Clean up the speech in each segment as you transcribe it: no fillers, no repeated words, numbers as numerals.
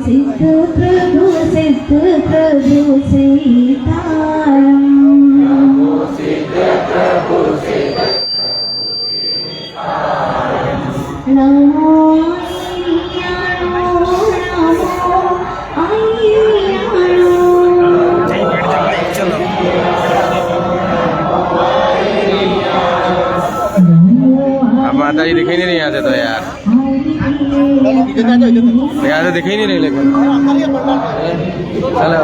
सिद्ध प्रभु सीताराम। नमो माता जी दिखाई नहीं रही यहाँ से तो यार, यहाँ से दिखाई नहीं रही लेकिन चलो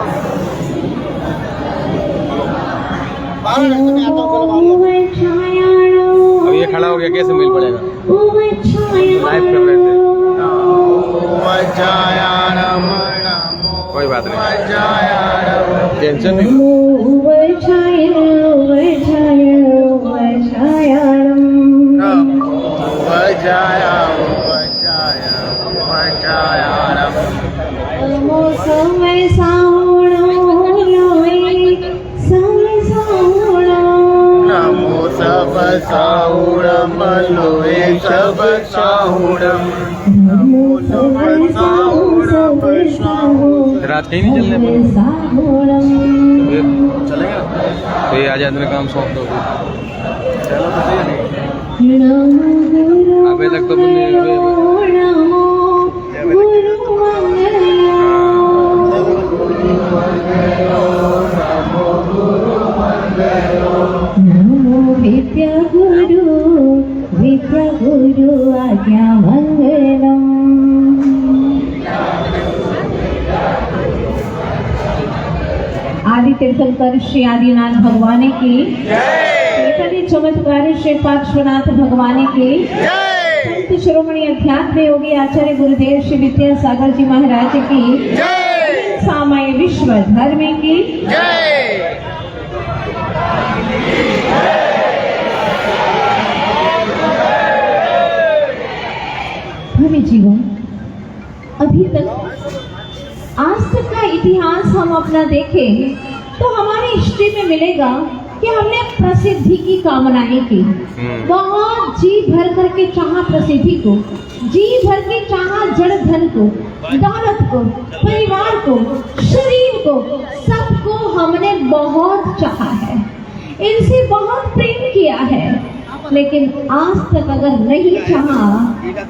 अब ये खड़ा हो गया कैसे मिल पड़ेगा? लाइव कर रहे थे, कोई बात नहीं, टेंशन नहीं। रात कहीं नहीं चलने पर चलेगा तो ये आज अपने काम सौंप दो। चलो तो सही अभी तक तो विद्या गुरु आज्ञा मंगलम। आदि तीर्थंकर श्री आदिनाथ भगवान की, चमत्कार श्री पार्श्वनाथ भगवान की, संत शिरोमणि अध्यात्म योगी आचार्य गुरुदेव श्री विद्यासागर जी महाराज की, सामय विश्व धर्म की। हमें जीवन अभी तक आज तक का इतिहास हम अपना देखें तो हमारी हिस्ट्री में मिलेगा कि हमने प्रसिद्धि की कामनाएं की, बहुत जी भर करके चाहा प्रसिद्धि को, जी भर के चाहा जड़ धन को, दौलत को, परिवार को, शरीर को, सबको हमने बहुत चाहा है, इनसे बहुत प्रेम किया है। लेकिन आज तक अगर नहीं चाहा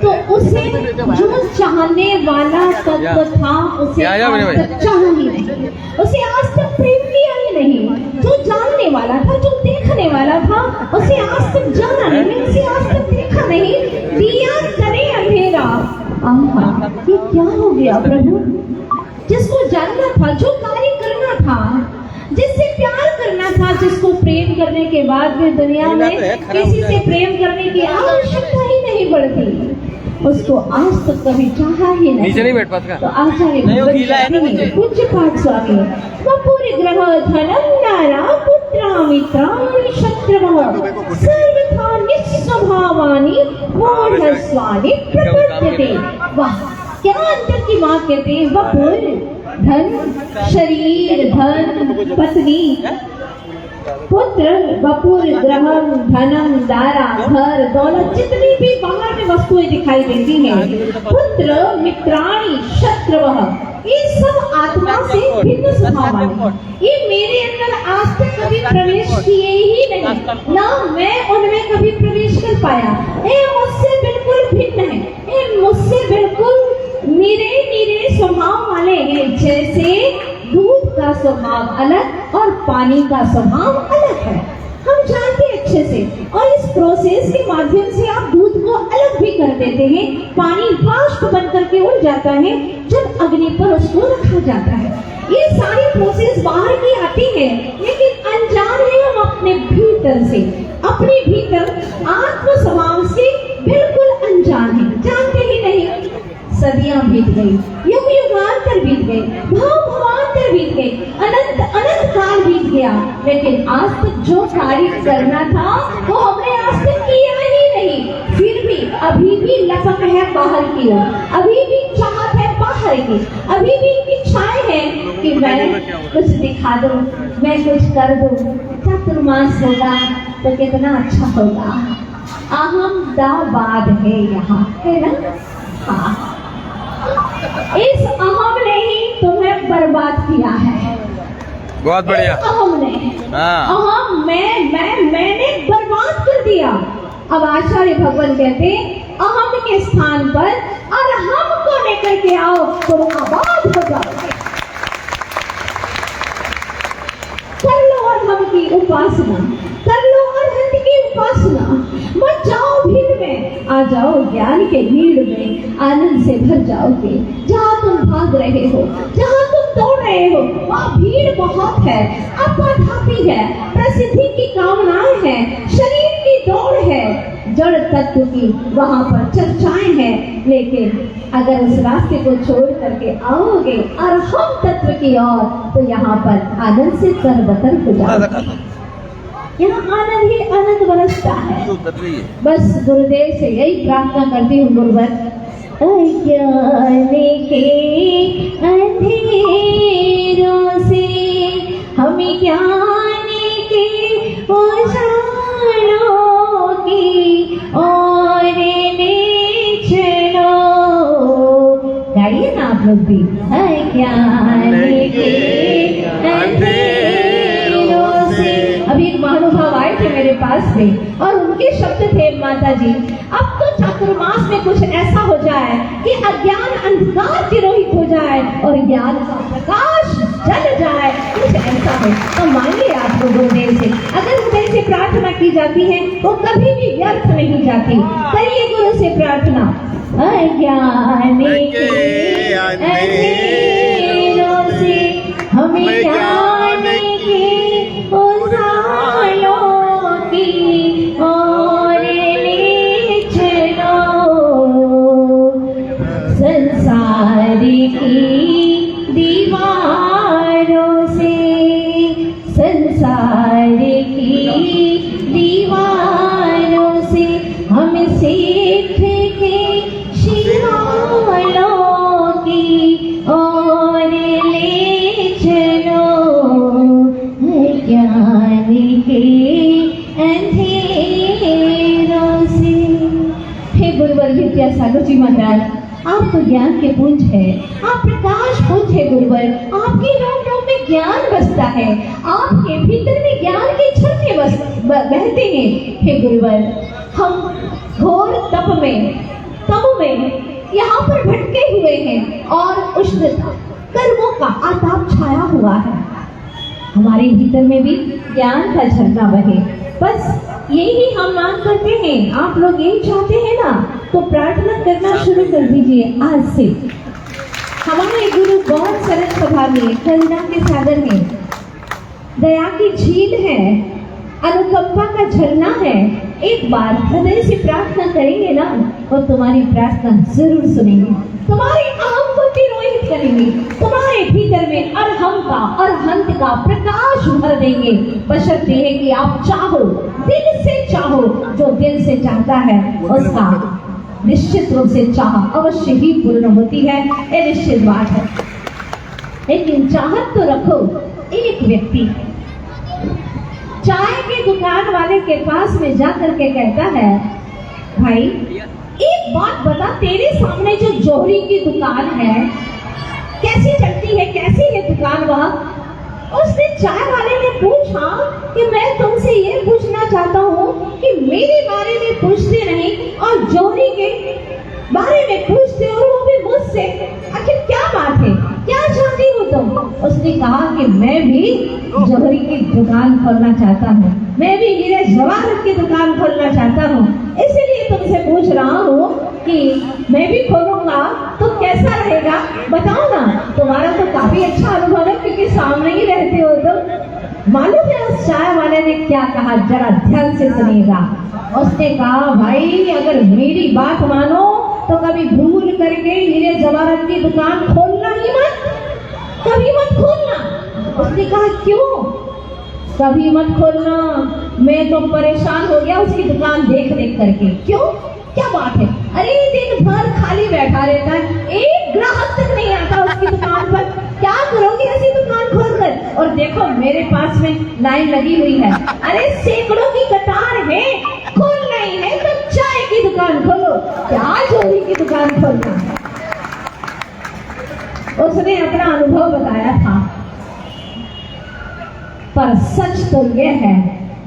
तो उसे जो चाहने वाला तत्व था उसे आज तक चाहा ही नहीं, उसे आज तक प्रेम किया ही नहीं। जो जानने वाला था, जो देखने वाला था, उसे आज तक जाना नहीं, उसे आज तक देखा नहीं। दिया करे अंधेरा। ये क्या हो गया प्रभु? जिसको जानना था, जो कार्य करना था, जिससे प्यार करना था, जिसको प्रेम करने के बाद भी दुनिया में किसी से प्रेम करने की आवश्यकता ही नहीं पड़ती, उसको आज तक कभी चाहा ही नहीं। नीचे नहीं बैठ पाता तो आचार्य पूज्य पाठ स्वामी वपुरि ग्रह धनम नारा पुत्रामित्राणि शत्रवः सर्वथा निस्वभावानि मूढ़स्वानि प्रपद्यते। वाह, क्या अंतर की बात कहते हैं। वपुर धन, शरीर, धन, पत्नी, पुत्र, वपुर, ग्रहम, धनम, दारा, घर, दौलत, जितनी भी बाहर में वस्तुएं दिखाई देती हैं, पुत्र, मित्राणि, शत्रवः, ये सब आत्मा से भिन्न स्वभाव है। ये मेरे अंदर आज तक कभी प्रवेश किए ही नहीं, ना मैं उनमें कभी प्रवेश कर पाया। ये मुझसे बिल्कुल भिन्न है, ये मुझसे बिल्कुल नीरे स्वभाव वाले हैं। जैसे दूध का स्वभाव अलग और पानी का स्वभाव अलग है, हम जानते हैं अच्छे से। और इस प्रोसेस के माध्यम से आप दूध को अलग भी कर देते हैं, पानी वाष्प बन करके उड़ जाता है जब अग्नि पर उसको रखा जाता है। ये सारी प्रोसेस बाहर की आती है, लेकिन अनजान है हम अपने भीतर से, अपने भीतर आत्म स्वभाव से बिल्कुल अनजान है, जानते ही नहीं। सदियां बीत गई, युग युगांतर बीत गए, भवांतर बीत गए, अनंत काल बीत गया, लेकिन आज तक जो कार्य करना था वो हमने आज तक किया ही नहीं। फिर भी अभी भी लपक है बाहर की ओर, अभी भी चाहत है बाहर की, अभी भी इच्छाएं हैं कि मैं कुछ दिखा दूं, मैं कुछ कर दूं, चातुर्मास होगा तो कितना अच्छा होगा। अहम दावाद है यहाँ, है ना। हाँ, इस अहम ने ही तुम्हें बर्बाद किया है। बहुत बढ़िया। इस अहम ने, हाँ। अहम मैंने बर्बाद कर दिया। अब आचार्य भगवान कहते अहम के स्थान पर और हम को लेकर के आओ तो आबाद हो जाओगे। कर लो और हम की उपासना, कर लो और हंत की उपासना, मत जाओ भीड़ में, आ जाओ ज्ञान के भीड़ में, आनंद से भर जाओगे। जहाँ तुम भाग रहे हो, जहाँ तुम दौड़ रहे हो, वहाँ भीड़ बहुत है, अपाधापी है, प्रसिद्धि की कामनाएं हैं, शरीर की दौड़ है, जड़ तत्व की वहाँ पर चर्चाएं हैं। लेकिन अगर उस रास्ते को छोड़ करके आओगे और हम तत्व की ओर, तो यहाँ पर आनंद से तरबतर हो जाओगे। यहाँ आनंद ही आनंद बरसता है। बस गुरुदेव से यही प्रार्थना करती हूँ, गुरुवर अज्ञान के अंधेरों से हमें ज्ञान के उजालों की ओर ले चलो। गाइए ना आप लोग भी, अज्ञान के अंधेरों से। अभी एक महानुभाव आए थे मेरे पास में और उनके शब्द थे, माता जी अब तो चातुर्मास में कुछ ऐसा हो जाए कि अज्ञान अंधकार तिरोहित हो जाए और ज्ञान का प्रकाश जल जाए, कुछ ऐसा हो। तो मानिए आपको गुरुदेव से, अगर गुरुदेव से प्रार्थना की जाती है वो कभी भी व्यर्थ नहीं जाती। करिए गुरु से प्रार्थना, अज्ञान के अंधेरों से हमें ज्ञान के उजालों की ओर ले चलो। संसार की दीवारों से, संसार की दीवारों से हम सीख के शिवालों की ओर ले चलो। ज्ञान के अंधेरों से। हे गुरुवर विद्यासागर जी महाराज, आप तो ज्ञान के पुंज है, आप प्रकाश पुंज है गुरुवर। आपके रोम रोम में ज्ञान बसता है, आपके भीतर में ज्ञान के झरने बहते हैं। हे गुरुवर, हम घोर तप में यहाँ पर भटके हुए हैं और उष्णता कर्मों का आताप छाया हुआ है। हमारे भीतर में भी ज्ञान का झरना बहे, बस यही हम मांग करते हैं। आप लोग यही चाहते हैं ना, तो प्रार्थना करना शुरू कर दीजिए आज से। हमारे गुरु बहुत सरल स्वभाव में, करुणा के सागर हैं, दया की झील है, अनुकंपा का झरना है। एक बार हृदय से प्रार्थना करेंगे ना, और तुम्हारी प्रार्थना जरूर सुनेंगे, तुम्हारे अहम को तिरोहित करेंगे, तुम्हारे भीतर में अरहम का अरहंत का प्रकाश भर देंगे। बशर्ते है कि आप चाहो, दिल से चाहो। जो दिल से चाहता है उसका निश्चित रूप से चाह अवश्य ही पूर्ण होती है, ये निश्चित बात है। लेकिन चाहत तो रखो। एक व्यक्ति चाय के दुकान वाले के पास में जाकर के कहता है, भाई एक बात बता, तेरे सामने जो जोहरी की दुकान है कैसी चलती है, कैसी है दुकान वहाँ? उसने चाय वाले ने पूछा कि मैं तुमसे ये पूछना चाहता हूँ कि मेरे बारे में पूछते नहीं और जोहरी के बारे में पूछते हो, वो भी मुझसे। आखिर क्या बात है, क्या चाहती हो तुम? उसने कहा कि मैं भी जोहरी की दुकान खोलना चाहता हूँ, मैं भी हीरे जवाहरत की दुकान खोलना चाहता हूँ, इसीलिए तुमसे पूछ रहा हूँ कि मैं भी खोलूंगा तो कैसा रहेगा, बताओ ना। तुम्हारा तो काफी अच्छा अनुभव है क्योंकि सामने ही रहते हो तुम। मालूम है उस चाय वाले ने क्या कहा, जरा ध्यान से सुनिएगा। उसने कहा, भाई अगर मेरी बात मानो तो कभी भूल करके हीरे जवाहरत की दुकान खोलना ही मत, कभी मत खोलना। उसने कहा, क्यों कभी मत खोलना? मैं तो परेशान हो गया उसकी दुकान देख देख करके। क्यों, क्या बात है? अरे दिन भर खाली बैठा रहता है, एक ग्राहक तक नहीं आता उसकी दुकान पर। क्या करोगे ऐसी दुकान खोलकर? और देखो मेरे पास में लाइन लगी हुई है, अरे सैकड़ों की कतार है। खोलना ही है तो चाय की दुकान खोलो, क्या जोहरी की दुकान खोलना। उसने अपना अनुभव बताया था। पर सच तो यह है,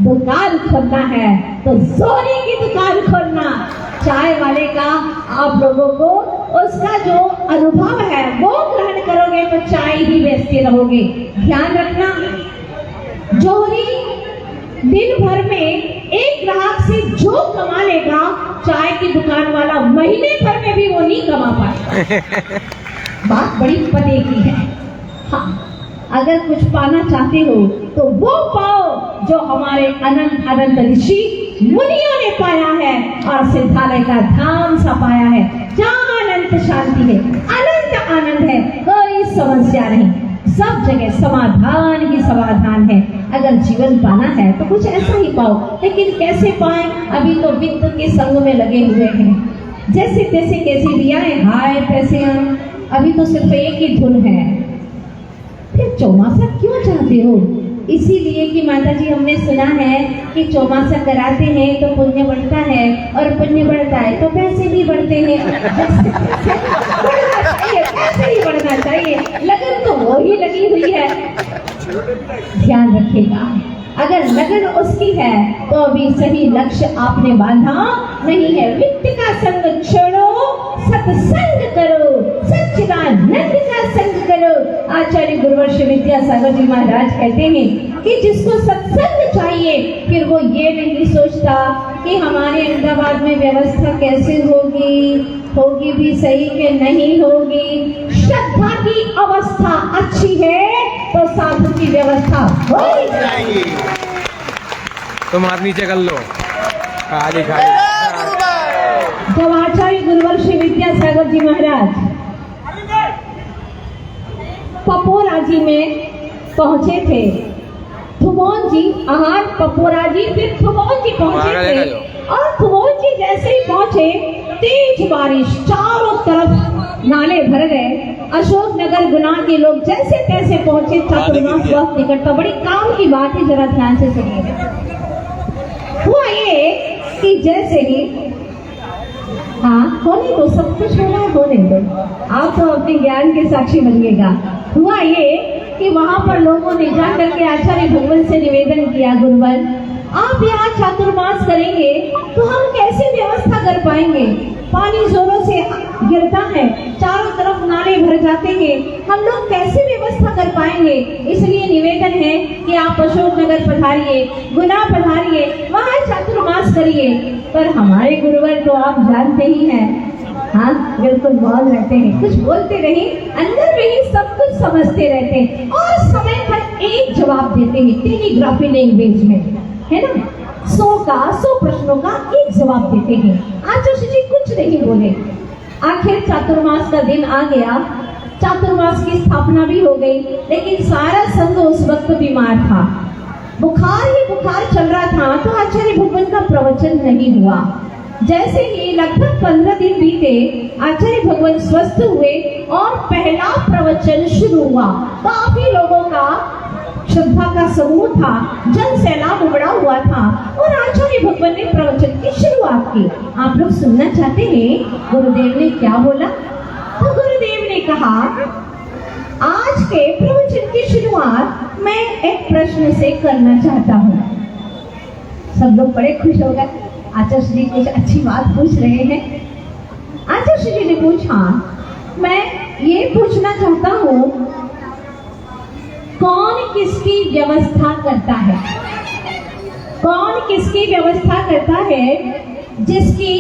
दुकान खोलना है तो सोने की दुकान खोलना। चाय वाले का आप लोगों को उसका जो अनुभव है वो ग्रहण करोगे तो चाय ही बेचते रहोगे। ध्यान रखना, जोहरी दिन भर में एक ग्राहक से जो कमा लेगा, चाय की दुकान वाला महीने भर में भी वो नहीं कमा पाएगा। बात बड़ी पते की है। हाँ, अगर कुछ पाना चाहते हो तो वो पाओ जो हमारे अनंत अनंत ऋषि मुनियों ने पाया है और सिद्धालय का धाम सा पाया है, जहाँ अनंत शांति है, अनंत आनंद है, कोई समस्या नहीं, सब जगह समाधान ही समाधान है। अगर जीवन पाना है तो कुछ ऐसा ही पाओ, लेकिन कैसे पाए? अभी तो वित्त के संग में लगे हुए हैं, जैसे तैसे कैसे भी आए, हाय पैसे आए। अभी तो सिर्फ एक ही धुन है। फिर चौमासा क्यों चाहते हो? इसीलिए कि माता जी हमने सुना है कि चौमासा कराते हैं तो पुण्य बढ़ता है, और पुण्य बढ़ता है तो पैसे भी बढ़ते हैं। बढ़ना चाहिए, पैसे ही बढ़ना चाहिए, लगन तो वो ही लगी हुई है। ध्यान रखिएगा, अगर लगन उसकी है तो अभी सही लक्ष्य आपने बांधा नहीं है। वित्त का संग छोड़ो, सत्संग करो, सच्चिदानंद का संग करो। आचार्य गुरुवर्ष विद्यासागर जी महाराज कहते हैं कि जिसको सत्संग चाहिए, फिर वो ये नहीं सोचता कि हमारे अहमदाबाद में व्यवस्था कैसे होगी, होगी भी सही के नहीं होगी। श्रद्धा की अवस्था अच्छी है तो साधु की व्यवस्था हो जाएगी। तुम हाथ नीचे कर लो, खाली खाली। जब आचार्य गुरुवर्ष विद्यासागर जी महाराज पपोराजी में पहुंचे थे, थुमोन जी आहार पपोराजी, फिर थुमोन जी पहुंचे थे, और थुमोन जी जैसे ही पहुंचे, तेज बारिश, चारों तरफ नाले भर गए। अशोक नगर गुना के लोग जैसे तैसे पहुंचे, चातुर्मास बहुत निकट था। बड़ी काम की बात है, जरा ध्यान से सुनिए। हुआ ये कि जैसे ही, हाँ होने दो, सब कुछ होना है, होने दो, आप तो अपने ज्ञान के साक्षी बनिएगा। हुआ ये कि वहां पर लोगों ने जाकर के आचार्य भगवान से निवेदन किया, गुरुवर आप यहाँ चातुर्मास करेंगे तो हम कैसे व्यवस्था कर पाएंगे? पानी जोरों से गिरता है, चारों तरफ नाले भर जाते हैं, हम लोग कैसे व्यवस्था कर पाएंगे? इसलिए निवेदन है कि आप अशोक नगर पधारिए, गुना पधारिए, वहाँ चातुर्मास करिए। पर हमारे गुरुवर तो आप जानते ही हैं, हाँ बिल्कुल मौन रहते हैं, कुछ बोलते नहीं, अंदर में ही सब कुछ समझते रहते हैं और समय पर एक जवाब देते हैं, टेलीग्राफी लैंग्वेज में, है ना, 100 प्रश्नों का एक जवाब देते हैं। आचार्य जी कुछ नहीं बोले। आखिर चातुर्मास का दिन आ गया, चातुर्मास की स्थापना भी हो गई, लेकिन सारा संघ उस वक्त बीमार था, बुखार ही बुखार चल रहा था, तो आचार्य भगवान का प्रवचन नहीं हुआ। जैसे ही लगभग 15 दिन बीते, आचार्य भगवान स्वस्थ हुए और पहला प्रवचन शुरू हुआ। काफी लोगों का श्रद्धा का समूह था, जन सैलाब उमड़ा हुआ था, और आचार्य भगवान ने प्रवचन की शुरुआत की। आप लोग सुनना चाहते हैं गुरुदेव ने क्या बोला? तो गुरुदेव ने कहा, आज के प्रवचन की शुरुआत मैं एक प्रश्न से करना चाहता हूँ। सब लोग बड़े खुश हो गए, आचार्य जी कुछ अच्छी बात पूछ रहे हैं। आचार्य जी ने पूछा, मैं ये पूछना चाहता हूँ, कौन किसकी व्यवस्था करता है? कौन किसकी व्यवस्था करता है? जिसकी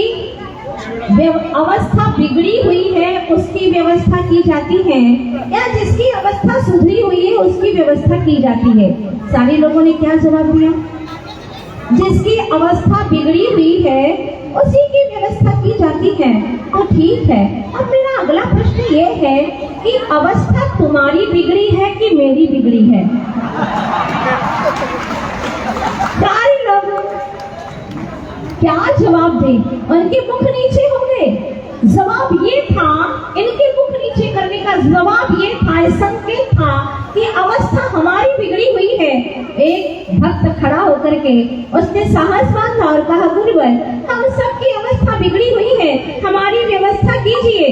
अवस्था बिगड़ी हुई है उसकी व्यवस्था की जाती है, या जिसकी अवस्था सुधरी हुई है उसकी व्यवस्था की जाती है? सारे लोगों ने क्या जवाब दिया? जिसकी अवस्था बिगड़ी हुई है उसी की व्यवस्था की जाती है। तो ठीक है, अब मेरा अगला प्रश्न ये है कि अवस्था तुम्हारी बिगड़ी है कि मेरी बिगड़ी है? सारे लोग क्या जवाब दें? उनके मुख नीचे हो गए। जवाब ये था, इनके मुख नीचे करने का जवाब ये था, संकेत था कि अवस्था हमारी बिगड़ी हुई है। एक भक्त खड़ा होकर के उसने साहस बांधा और कहा, गुरुवर हम सबकी अवस्था बिगड़ी हुई है, हमारी व्यवस्था कीजिए,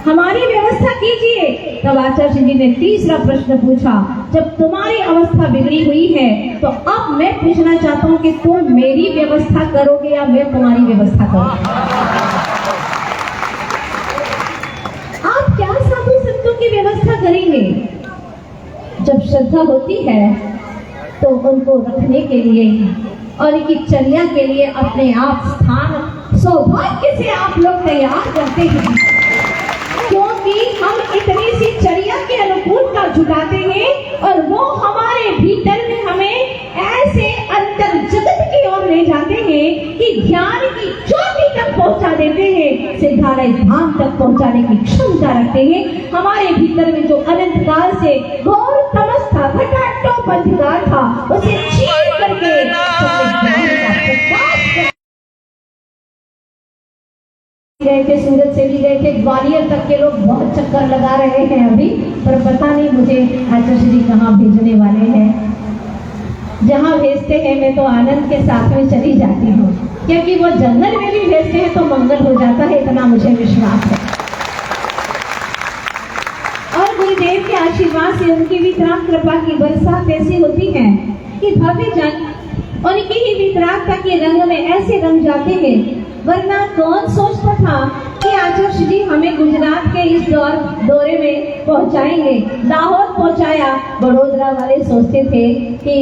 हमारी व्यवस्था कीजिए। तब आचार्य जी ने तीसरा प्रश्न पूछा, जब तुम्हारी अवस्था बिगड़ी हुई है तो अब मैं पूछना चाहता हूँ कि तुम मेरी व्यवस्था करोगे या मैं तुम्हारी व्यवस्था करूँगा? आप क्या साधु संतों की व्यवस्था करेंगे? जब श्रद्धा होती है तो उनको रखने के लिए और इनकी चर्या के लिए अपने आप स्थान सौभाग्य से आप लोग तैयार करते हैं, क्योंकि हम इतनी सी चर्या के अनुकूलता जुटाते हैं और वो हमारे भीतर में हमें ऐसे अंतर जगत की ओर ले जाते हैं कि ज्ञान की चोटी तक पहुंचा देते हैं, सिद्धालय धाम तक पहुंचाने की क्षमता रखते हैं। हमारे भीतर में जो अनंत काल से घोर तमस था, घटाटोप अंधकार था, उसे चीर करके गए थे, सूरत से भी गए थे, ग्वालियर तक के लोग बहुत चक्कर लगा रहे हैं अभी, पर पता नहीं मुझे आचार्य जी कहाँ भेजने वाले हैं। जहाँ भेजते हैं मैं तो आनंद के साथ में चली जाती हूँ, क्योंकि वो जंगल में भी भेजते हैं तो मंगल हो जाता है, इतना मुझे विश्वास है। और गुरुदेव के आशीर्वाद से उनकी वितराग कृपा की बरसात ऐसी होती है कि भव्य जन उनकी ही वितरागता के रंग में ऐसे रंग जाते हैं, वरना कौन सोचता था कि आचार्य जी हमें गुजरात के इस दौरे में पहुंचाएंगे। दाहोद पहुंचाया, बड़ोदरा वाले सोचते थे कि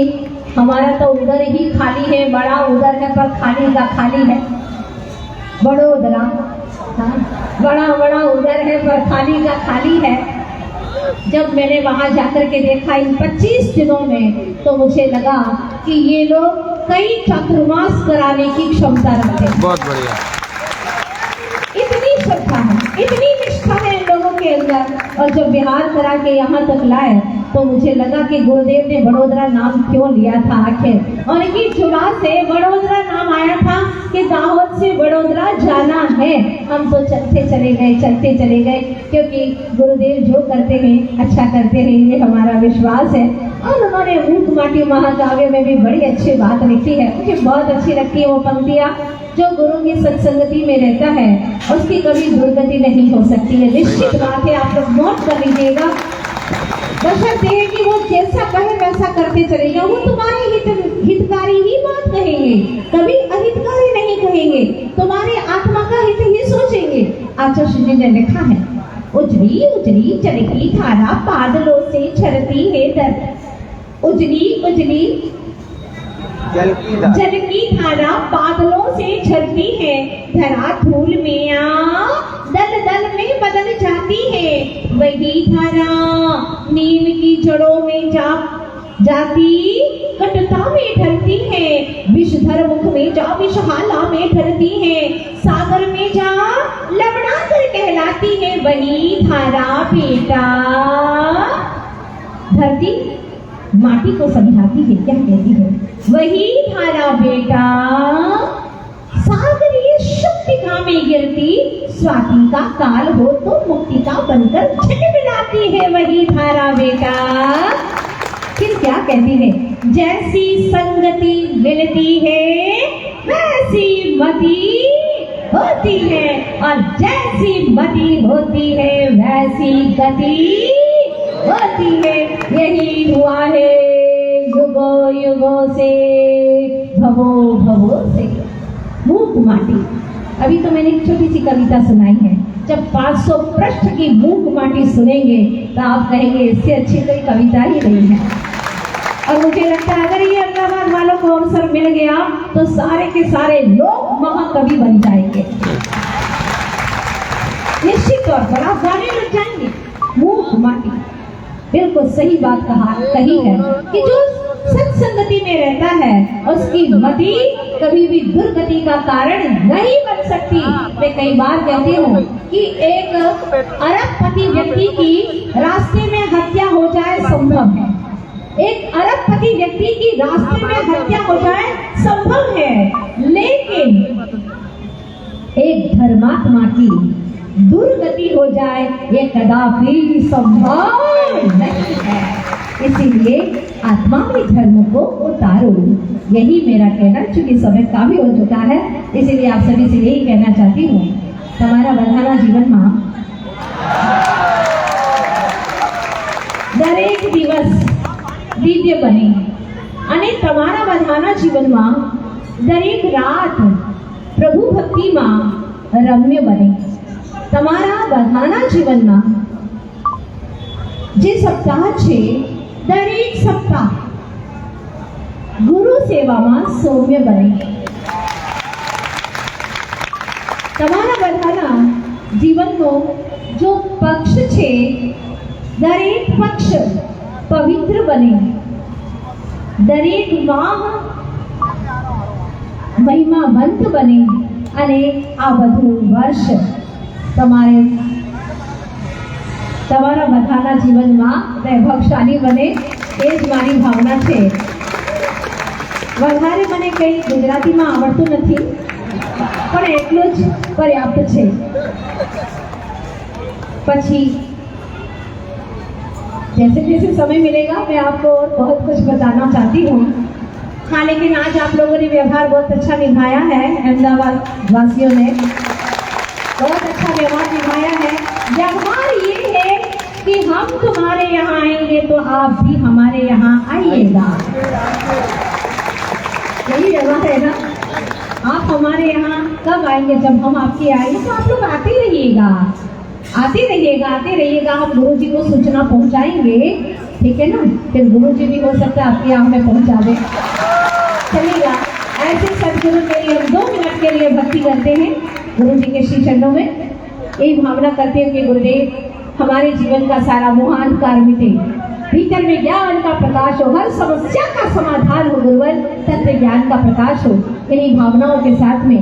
हमारा तो उधर ही खाली है, बड़ा उधर है पर खाली का खाली है। बड़ोदरा बड़ा उधर है पर खाली का खाली है। जब मैंने वहां जाकर के देखा इन 25 दिनों में, तो मुझे लगा कि ये लोग कई चातुर्मास कराने की क्षमता रखते हैं। बहुत बढ़िया। इतनी श्रद्धा है, इतनी निष्ठा है इन लोगों के अंदर। और जब बिहार करा के यहाँ तक लाए तो मुझे लगा कि गुरुदेव ने बड़ोदरा नाम क्यों लिया था आखिर, और इनकी जुबान से बड़ोदरा नाम आया था कि दाहोद से बड़ोदरा जाना है। हम तो चलते चले गए, क्योंकि गुरुदेव जो करते हैं अच्छा करते हैं, ये हमारा विश्वास है। और उन्होंने ऊट माटी महाकाव्य में भी बड़ी अच्छी बात लिखी है, मुझे बहुत अच्छी लगती है वो पंक्तियाँ। जो गुरु की सत्संगति में रहता है उसकी कभी दुर्गति नहीं हो सकती है। निश्चित बात है, आप लोग नोट कर लीजिएगा। बशर्ते है कि वो जैसा कहे वैसा करते चलेगा, वो तुम्हारे हितकारी ही बात कहेंगे, कभी अहितकारी नहीं कहेंगे, तुम्हारे आत्मा का हित ही सोचेंगे। आचार्य जी ने लिखा है, उजली उजली चलकी धारा बादलों से झरती है दर। उजली जल की धारा बादलों से झरती है, धरा धूल में दल दल में बदल जाती है। वही धारा नीम की जड़ों में जाती कटुता में ढलती है, विषधर मुख में जा विषहाला में ढलती है, सागर में जा लवणाकर कहलाती है। वही धारा बेटा, धरती माटी को समझाती है, क्या कहती है? वही धारा बेटा सागरीय शुक्तिका में गिरती, स्वाति का काल हो तो मुक्तिका बनकर झिलमिलाती है। वही धारा बेटा। फिर क्या कहती है? जैसी संगति मिलती है वैसी मति होती है, और जैसी मति होती है वैसी गति होती है। यही हुआ है युगों युगों से, भवों भवों से। मूक माटी, अभी तो मैंने एक छोटी सी कविता सुनाई है। जब 500 पृष्ठ की मूक माटी सुनेंगे तो आप कहेंगे इससे अच्छी कोई कविता ही नहीं है। और मुझे लगता है अगर ये अहमदाबाद वालों को अवसर मिल गया तो सारे के सारे लोग महाकवि बन जाएंगे, निश्चित तौर पर आप गाने लग जाएंगे। मूक माटी, बिल्कुल सही बात कही है कि जो सत्संगति में रहता है उसकी मति कभी भी दुर्गति का कारण नहीं बन सकती। मैं कई बार कहती हूँ कि एक अरबपति व्यक्ति की रास्ते में हत्या हो जाए संभव है, एक अरबपति व्यक्ति की रास्ते में हत्या हो जाए संभव है, लेकिन एक धर्मात्मा की दुर्गति हो जाए ये कदापि संभव नहीं है। इसीलिए आत्मा में धर्म को उतारो, यही मेरा कहना। चूंकि समय काफी हो चुका है, इसीलिए आप सभी से यही कहना चाहती हूँ, તમારા બધાના જીવનમાં દિવસ દિવ્ય બને અને તમારા બધાના જીવનમાં દરેક રાત પ્રભુ ભક્તિમાં રમ્ય બને. તમારા બધાના જીવનમાં જે સપ્તાહ છે દરેક સપ્તાહ ગુરુ સેવામાં સૌમ્ય બને. તમારા બધાના જીવનનો જો પક્ષ છે દરેક પક્ષ પવિત્ર બને. દરેક માહ મહિમાવંત બને અને આ બધું વર્ષ તમારા બધાના જીવનમાં વૈભવશાળી બને એ જ મારી ભાવના છે. વધારે મને કંઈ ગુજરાતીમાં આવડતું નથી પણ એટલું જ પર્યાપ્ત છે. પછી जैसे जैसे समय मिलेगा मैं आपको और बहुत कुछ बताना चाहती हूँ. हाँ, लेकिन आज आप लोगों ने व्यवहार बहुत अच्छा निभाया है. अहमदाबाद वासियों ने बहुत अच्छा व्यवहार निभाया है. व्यवहार ये है कि हम तुम्हारे यहाँ आएंगे तो आप भी हमारे यहाँ आइएगा. यही व्यवहार है ना. आप हमारे यहाँ कब आएंगे? जब हम आपके आएंगे तो आप लोग आते रहिएगा. हम गुरु जी को सूचना पहुंचाएंगे, ठीक है ना. फिर गुरु जी भी हो सकता है आपके यहाँ में पहुंचा दे. चलिएगा. ऐसे सदगुरु के लिए हम 2 मिनट के लिए भक्ति करते हैं गुरु जी के श्री चरणों में. यही भावना करते हैं कि गुरुदेव हमारे जीवन का सारा मोहांधकार मिटे, भीतर में ज्ञान का प्रकाश हो, हर समस्या का समाधान हो, गुरुवर तत्व ज्ञान का प्रकाश हो. इन्हीं भावनाओं के साथ में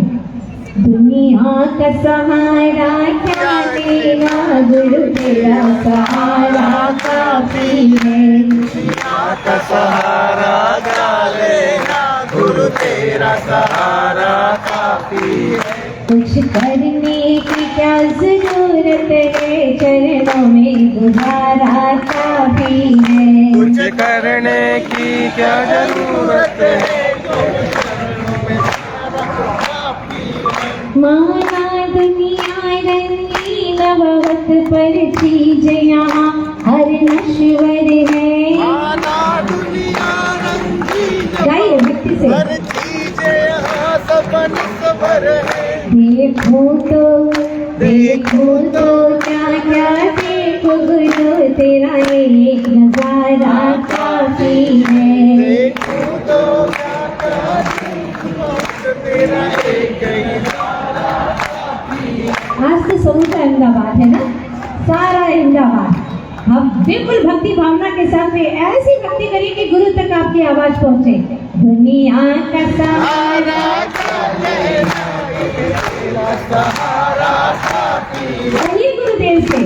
दुनिया का सहारा क्या लेना, गुरु तेरा सहारा काफी है. दुनिया का सहारा क्या लेना, गुरु तेरा सहारा काफी है. कुछ करने की क्या जरूरत है, चरणों में गुजारा काफी है. कुछ करने की क्या जरूरत है, माना दुनिया रंगीन बहुत पर चीज यहाँ हर नश्वर है. माना दुनिया रंगीन गाइए भक्ति से. हर चीज यहाँ सब निस्वर है. देखो तो क्या क्या देखो, गुरु तेरा एक नजारा काफी है. देखो तो क्या क्या देखो, तेरा एक ही आज तो समूचा अहमदाबाद है ना, सारा अहमदाबाद. हम बिल्कुल भक्ति भावना के साथ में ऐसी भक्ति करिए कि गुरु तक आपकी आवाज पहुंचे. दुनिया का सहारा कहिए गुरुदेव से.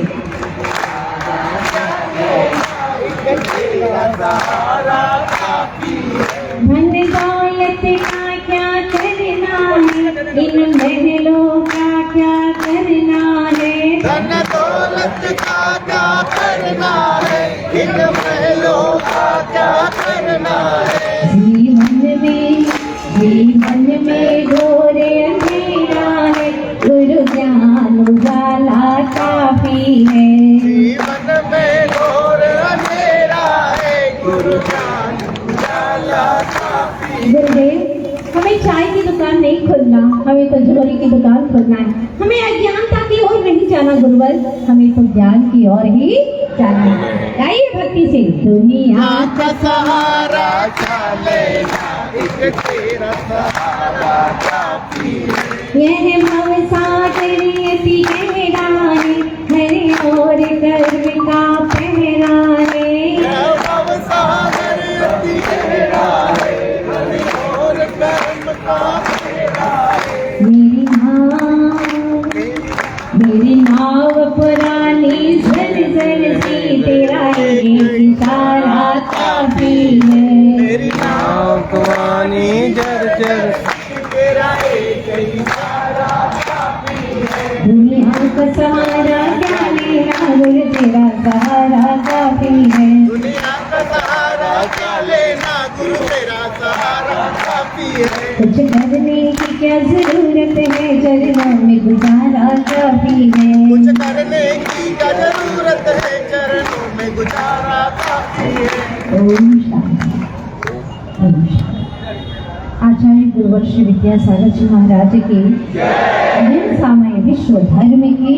धन दौलत का क्या करना है, इन महलों का क्या करना है. धन दौलत का क्या करना है, इन महलों का क्या करना है. जीवन में घोर अंधेरा है, गुरु ज्ञान उजाला काफी है. जीवन में घोर अंधेरा है, गुरु ज्ञान उजाला काफी है. गुरुदेव हमें चाय की दुकान नहीं खोलना, हमें तो जोहरी की दुकान खोलना है. हमें अज्ञानता की ओर नहीं जाना गुरुवर, हमें तो ज्ञान की ओर ही जाना है. गाइए भक्ति से. दुनिया का सहारा क्या लेना, एक तेरा सहारा काफी है. यह भव सागर अति गहरा है, हरे और कर्म का पहरा है. यह भव सागर अति गहरा है, हरि और कर्म का पहरा है. मेरी नाव पुरानी जल जल सी, तेरा एक इशारा काफी है. मेरी नाव पुरानी जर जर, तेरा एक ही सहारा काफी है. दुनिया का सहारा क्या लेना, गुरु तेरा सहारा काफी है. दुनिया का सहारा क्या लेना, गुरु तेरा सहारा काफी है. कुछ करने की क्या जरूरत है, चरणों में गुजारा काफी है. कुछ करने की क्या जरूरत है, चरणों में गुजारा काफी है. ओम शांति। ओम शांति। आचार्य गुरुवर श्री विद्यासागर जी महाराज की दिन समय विश्व धर्म की